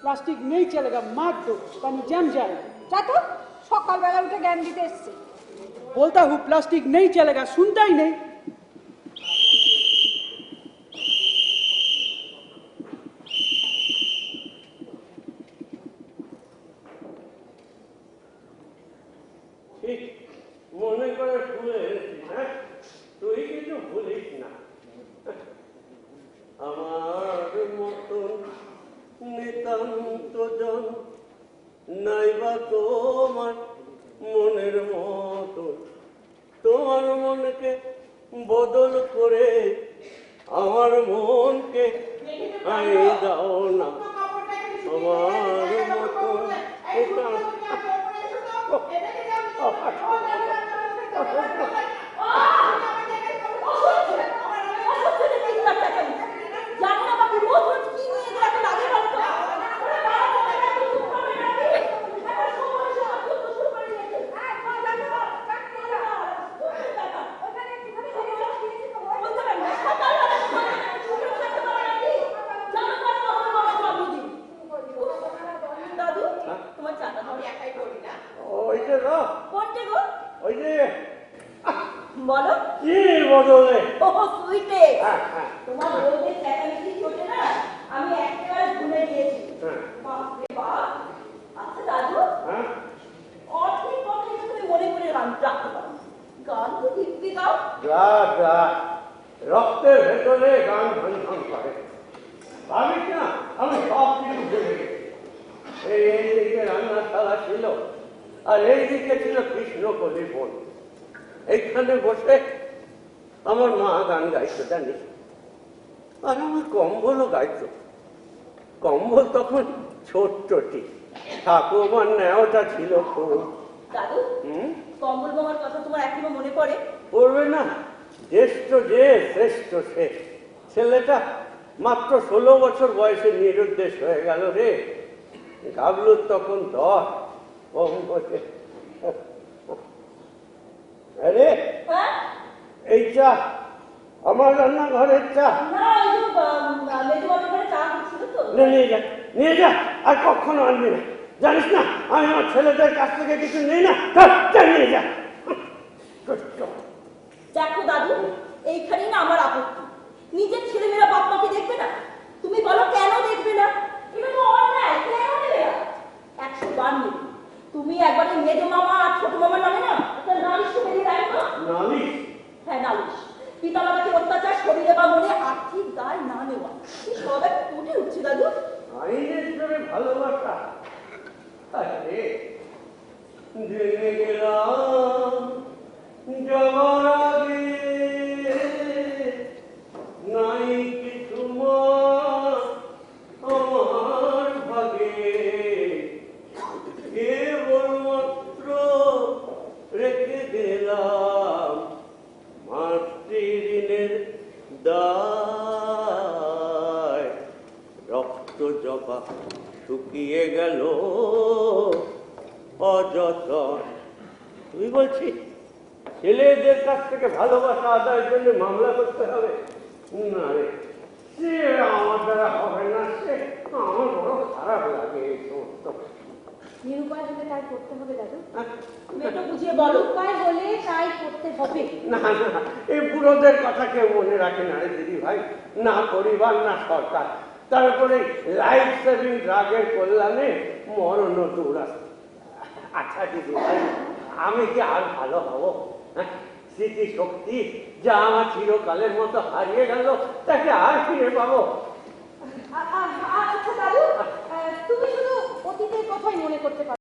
Plastic नहीं चलेगा, मार दो, पानी जम जाएगा। चाटू सकाल बेला उठे ज्ञान दीते एसছে। बोलता हूँ प्लास्टिक नहीं चलेगा, सुनता ही नहीं। মনে করে শুনে হ্যাঁ তুই কিছু ভুলিস না। আমার মতন নিতান্ত জন নাইবা তোমার মনের মতো, তোমার মনকে বদল করে আমার মনকে আই দাও না। আমার মতন বলো কি বদলে ও সুইটে তোমার বউদের চেঁচামেচি চোটে না আমি একেবারে ভুলে গিয়েছি। বাপ রে বাপ। আচ্ছা দাদু অর্ধেক কথাই তুমি মনে করে গান রাখতে পারো, গান তো দিব্যি গাও। গা গা রক্তের ভেতরে গান ঝনঝন করে। ভাবিস না আমি সব কিছু ভুলে গেছি। এইদিকে রান্নাশালা ছিল আর এইদিকে ছিল কৃষ্ণকলির বন। এইখানে বসে আমার মা গান গাইতো জানিস, আর আমার কম্বলও গাইতো। কম্বল তখন ছোট্টটি, ঠাকুমার নেওয়াটা ছিল খুব। দাদু কম্বল বোমার কথা তোমার এখনো মনে পড়ে? পড়বে না? জ্যেষ্ঠ যে শ্রেষ্ঠ সে। ছেলেটা মাত্র 16 বছর বয়সে নিরুদ্দেশ হয়ে গেল রে। গাবলুর তখন 10। আরে এই চা আমার রান্নাঘরের চা। নিয়ে যা, আর কখনো আনবি না। জানিস না আমি আমার ছেলেদের কাছ থেকে কিছু নেই না। নিয়ে যা। দেখো দাদু, এইখানেই না আমার আপত্তি। নিজের ছেলেমেয়েরা বাপ মাকে দেখবে না? তুমি বলো কেন দেখবে না? এটা তো অন্যায়, কেন নেবে না? 100 বার নেবে। তুমি একবারে মেজ মামা আর ছোট মামার নামে না একটা নালিশ বেরিয়ে রাখো। নালিশ? হ্যাঁ নালিশ। পিতামাতাকে অত্যাচার, শরীরে বা মনে আর্থিক দায় না নেওয়া, এই সব এক ফুটে উঠছে দাদু। আইনের জোরে ভালোবাসা। আরে জেনে গেলাম যাওয়ার আগে নাই কিছু দায় রক্ত জবা শুকিয়ে গেল অযতন। তুই বলছিস ছেলেদের কাছ থেকে ভালোবাসা আদায়ের জন্য মামলা করতে হবে? না রে, সে আমার দ্বারা হবে না। সে আমার বড় খারাপ লাগে এই সমস্ত। নিরুপায় হলে তাই করতে হবে দাদু। তুমি একটু বুঝিয়ে বলো। উপায় হলে তাই করতে হবে। না না, এই বুড়োদের কথা কেউ মনে রাখে না রে দিদি ভাই, না পরিবার না সরকার। তারপরে লাইফ সেভিং ড্রাগের কল্যাণে মরণ দৌড়া। আচ্ছা দিদি ভাই, আমি কি আর ভালো হব? স্মৃতি শক্তি যা আমার চিরকালের মতো হারিয়ে গেল তাকে আর ফিরে পাবো? আচ্ছা দাদু, তুমি শুধু অতীতের কথাই মনে করতে পারো।